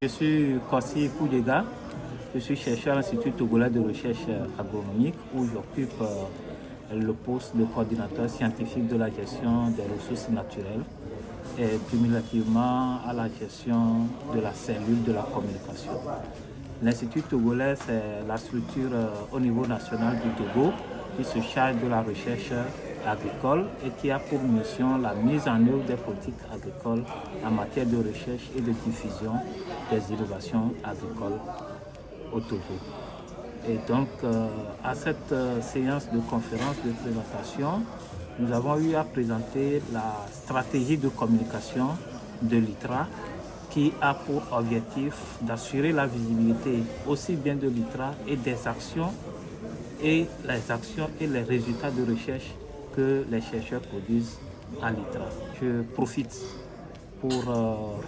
Je suis Kossi Koudega, je suis chercheur à l'Institut togolais de recherche agronomique où j'occupe le poste de coordinateur scientifique de la gestion des ressources naturelles et cumulativement à la gestion de la cellule de la communication. L'Institut togolais, c'est la structure au niveau national du Togo qui se charge de la recherche agricole et qui a pour mission la mise en œuvre des politiques agricoles en matière de recherche et de diffusion des innovations agricoles au Togo. Et donc, à cette séance de conférence de présentation, nous avons eu à présenter la stratégie de communication de l'ITRA qui a pour objectif d'assurer la visibilité aussi bien de l'ITRA et des actions et les résultats de recherche que les chercheurs produisent à l'ITRA. Je profite pour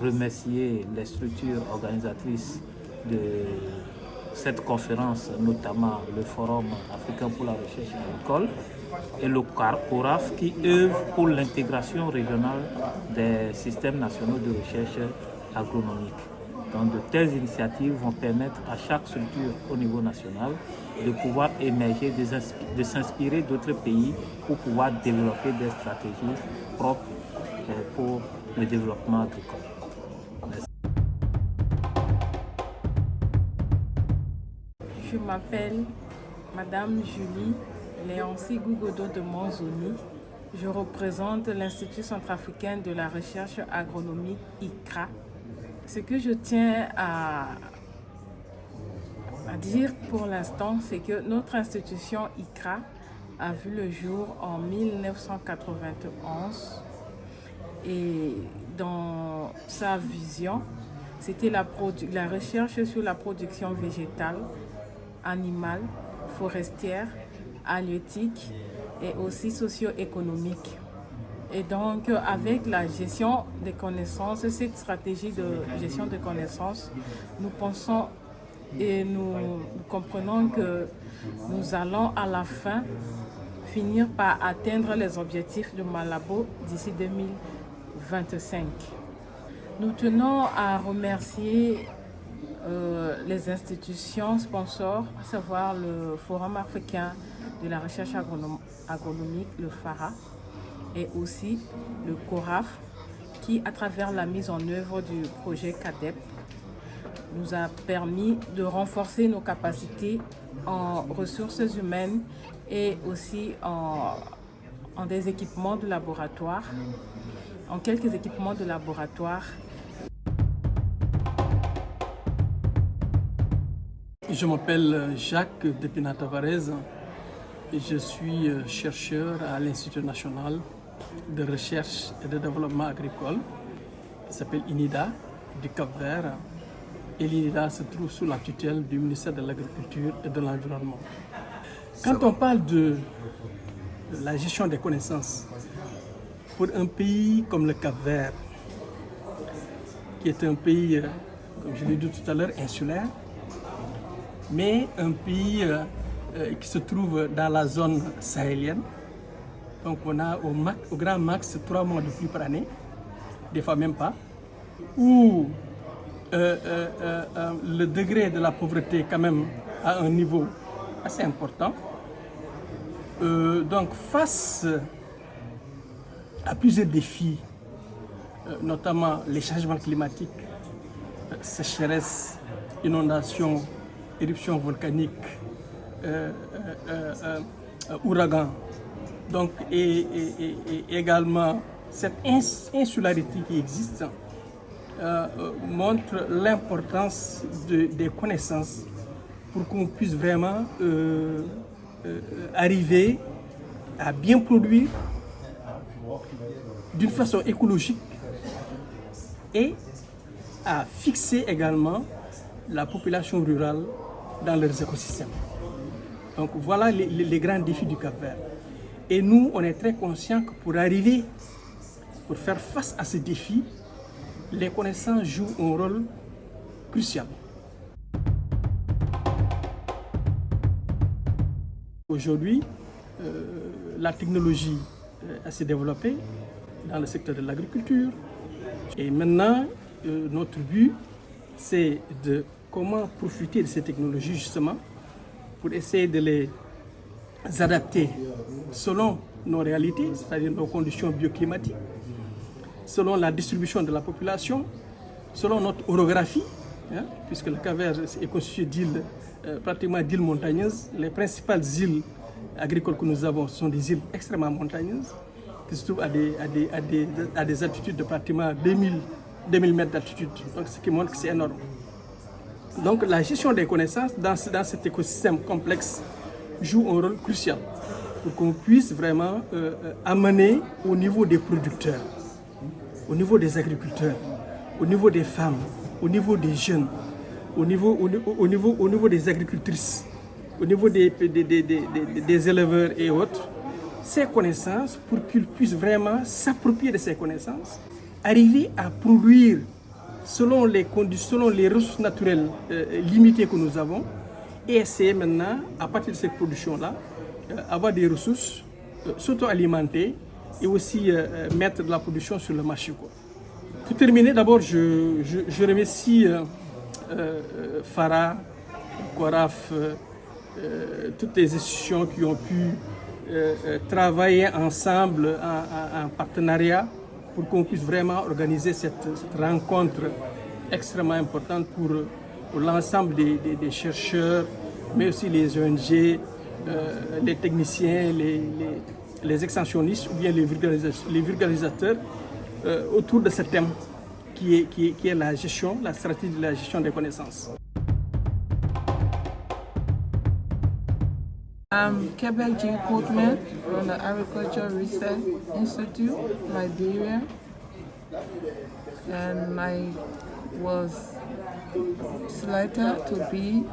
remercier les structures organisatrices de cette conférence, notamment le Forum africain pour la recherche agricole et le CORAF qui œuvre pour l'intégration régionale des systèmes nationaux de recherche agronomique. Donc de telles initiatives vont permettre à chaque structure au niveau national de pouvoir émerger, de s'inspirer d'autres pays pour pouvoir développer des stratégies propres pour le développement agricole. Merci. Je m'appelle Madame Julie Léonci Gougodo de Monzoni. Je représente l'Institut centrafricain de la recherche agronomique ICRA. Ce que je tiens à dire pour l'instant, c'est que notre institution ICRA a vu le jour en 1991 et dans sa vision, c'était la recherche sur la production végétale, animale, forestière, halieutique et aussi socio-économique. Et donc, avec la gestion des connaissances, cette stratégie de gestion des connaissances, nous pensons et nous comprenons que nous allons à la fin finir par atteindre les objectifs de Malabo d'ici 2025. Nous tenons à remercier les institutions sponsors, à savoir le Forum africain de la recherche agronomique, le FARA, et aussi le CORAF, qui, à travers la mise en œuvre du projet CADEP, nous a permis de renforcer nos capacités en ressources humaines et aussi en des équipements de laboratoire, en quelques équipements de laboratoire. Je m'appelle Jacques Depina Tavares et je suis chercheur à l'Institut national de recherche et de développement agricole qui s'appelle INIDA du Cap-Vert. Et l'INIDA se trouve sous la tutelle du ministère de l'Agriculture et de l'Environnement. Quand on parle de la gestion des connaissances, pour un pays comme le Cap-Vert, qui est un pays, comme je l'ai dit tout à l'heure, insulaire, mais un pays qui se trouve dans la zone sahélienne. Donc on a au grand max 3 mois de pluie par année, des fois même pas, où le degré de la pauvreté quand même à un niveau assez important. Donc face à plusieurs défis, notamment les changements climatiques, sécheresse, inondations, éruptions volcaniques, ouragans, donc, et également cette insularité qui existe montre l'importance des connaissances pour qu'on puisse vraiment arriver à bien produire d'une façon écologique et à fixer également la population rurale dans leurs écosystèmes. Donc voilà les grands défis du Cap-Vert. Et nous, on est très conscients que pour faire face à ces défis, les connaissances jouent un rôle crucial. Aujourd'hui, la technologie s'est développée dans le secteur de l'agriculture. Et maintenant, notre but c'est de comment profiter de ces technologies justement pour essayer de les adapter selon nos réalités, c'est-à-dire nos conditions bioclimatiques, selon la distribution de la population, selon notre orographie, hein, puisque le Cap-Vert est constitué d'îles, pratiquement d'îles montagneuses. Les principales îles agricoles que nous avons sont des îles extrêmement montagneuses, qui se trouvent à des altitudes de pratiquement 2000 mètres d'altitude, donc ce qui montre que c'est énorme. Donc la gestion des connaissances dans cet écosystème complexe joue un rôle crucial pour qu'on puisse vraiment amener au niveau des producteurs, au niveau des agriculteurs, au niveau des femmes, au niveau des jeunes, au niveau des agricultrices, au niveau des éleveurs et autres, ces connaissances pour qu'ils puissent vraiment s'approprier de ces connaissances, arriver à produire selon les conditions, selon les ressources naturelles limitées que nous avons, et essayer maintenant, à partir de cette production-là, avoir des ressources, s'auto-alimenter et aussi mettre de la production sur le marché, quoi. Pour terminer, d'abord, je remercie FARA, CORAF, toutes les institutions qui ont pu travailler ensemble en partenariat pour qu'on puisse vraiment organiser cette rencontre extrêmement importante pour l'ensemble des chercheurs, mais aussi les ONG, les techniciens, les extensionnistes ou bien les vulgarisateurs autour de ce thème qui est la gestion, la stratégie de la gestion des connaissances. I'm Quebec G. Coatman from the Agriculture Research Institute, Liberia, and I was selected to be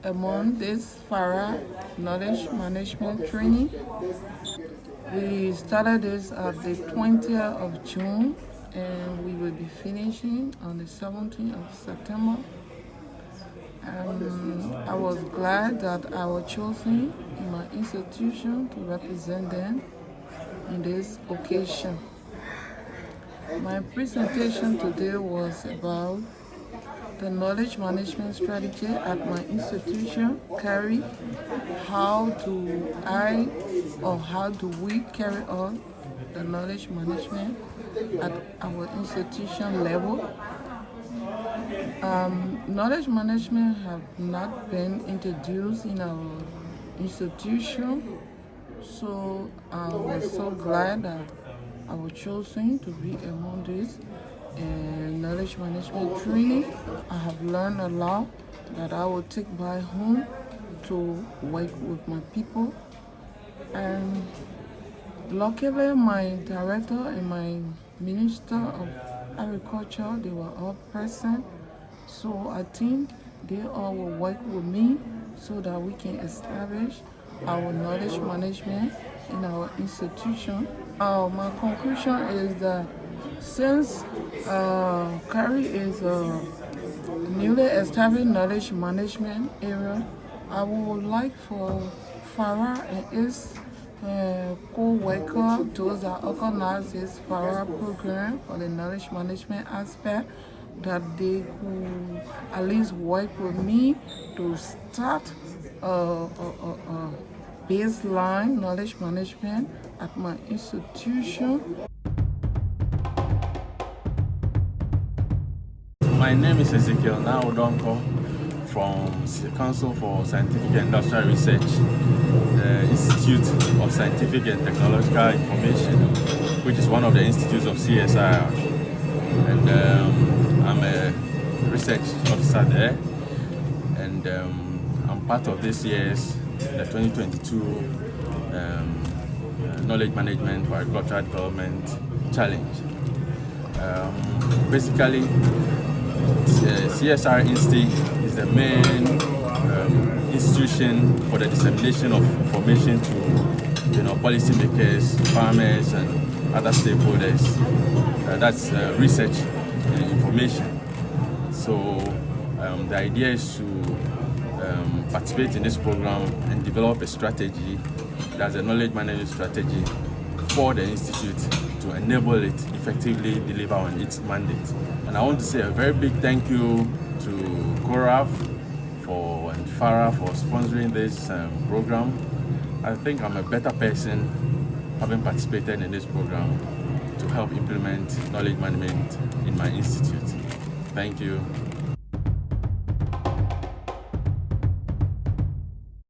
among this FARA knowledge management training. We started this at the 20th of June and we will be finishing on the 17th of September. I was glad that I was chosen in my institution to represent them in this occasion. My presentation today was about the knowledge management strategy at my institution, CARI. How do we carry on the knowledge management at our institution level? Knowledge management have not been introduced in our institution, so I was so glad that I was chosen to be among this knowledge management training. I have learned a lot that I will take back home to work with my people. And luckily my director and my Minister of Agriculture, they were all present. So I think they all will work with me so that we can establish our knowledge management in our institution. My conclusion is that since CARI is a newly established knowledge management area, I would like for FARA and its co-worker, those that organize this FARA program for the knowledge management aspect, that they could at least work with me to start a baseline knowledge management at my institution. My name is Ezekiel Naudonko from the Council for Scientific and Industrial Research, the Institute of Scientific and Technological Information, which is one of the institutes of CSIR. And I'm a research officer there, and I'm part of this year's the 2022 Knowledge Management for Agricultural Development Challenge. Basically, CSR Insti is the main institution for the dissemination of information to policymakers, farmers, and other stakeholders. That's research and information. So the idea is to participate in this program and develop a strategy, that's a knowledge management strategy, for the Institute to enable it effectively deliver on its mandate. And I want to say a very big thank you to CORAF and FARA for sponsoring this program. I think I'm a better person having participated in this program to help implement knowledge management in my institute. Thank you.